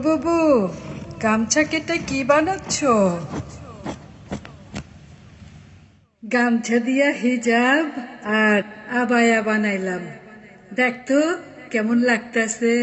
বুবু, গামছা কেটে কি বানাচ্ছ? গামছা দিয়া হিজাব আর আবায়া বানাইলাম। দেখতো কেমন লাগতাছে।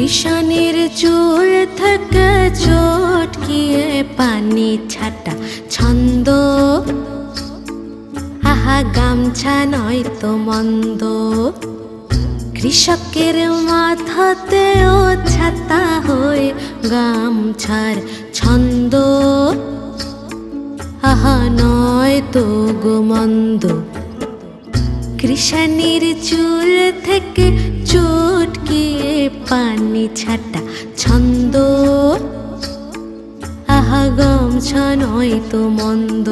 কৃষাণের চুল থেকে চটকিয়ে পানি ছাটা ছন্দ, আহা গামছা নয় তো মন্দ। কৃষকের মাথাতেও ছাতা হয়ে গামছার ছন্দ, আহা নয় তো গো মন্দ। কৃষাণীর চুল থেকে চটকিয়ে পানি ছাটা ছন্দ, আহা গামছা নয় তো মন্দ।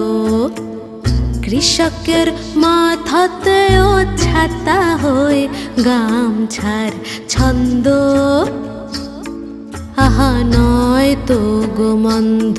কৃষকের মাথাতেও ছাতা হয়ে গামছার ছন্দ, আহা নয় তো গো মন্দ।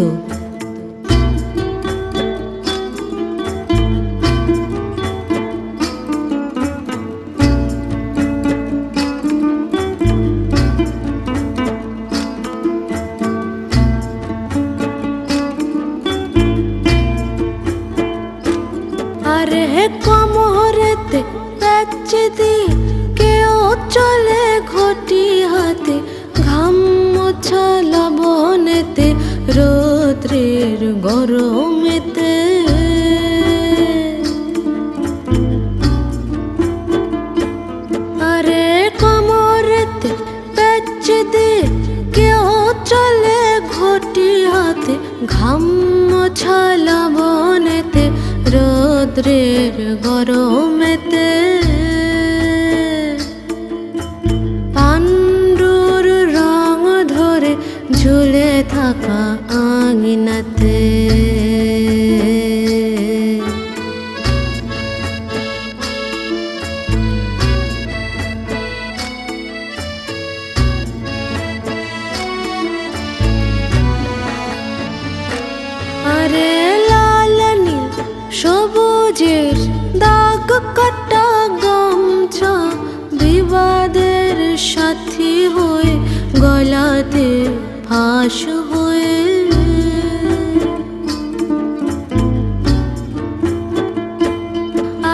আরে কোমরেতে প্যাচ দিয়ে কেউ চলে ঘটি হাতে, ঘাম মোছা লবণেতে রৌদ্রের গরমেতে। আরে কোমরেতে প্যাচ দিয়ে কেউ চলে ঘটি হাতে, ঘাম মোছা লবণেতে রৌদ্রের গরমেতে। পাণ্ডুর রং ধরে ঝুলে থাকা আঙিনাতে। আরে লাল নীল সবুজের দাগ কাটা গামছা বিবাদের সাথী হয়ে গলাতে ফাঁস হয়ে।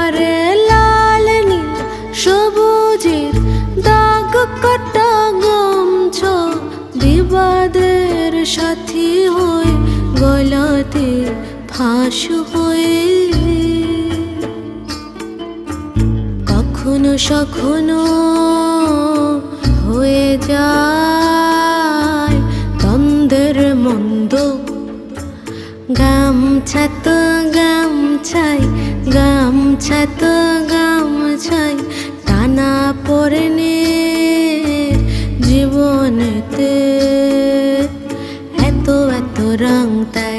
আরে লাল নীল সবুজের দাগ কাটা গামছা বিবাদের সাথী হয়ে গলাতে ফাঁস হয়ে। কখনো সখনো হয়ে যায় দ্বন্দ্বের মন্দ, গামছা তো গামছাই, গামছা তো গামছাই টানা পড়েনে জীবনেতে। এত এত রং তাই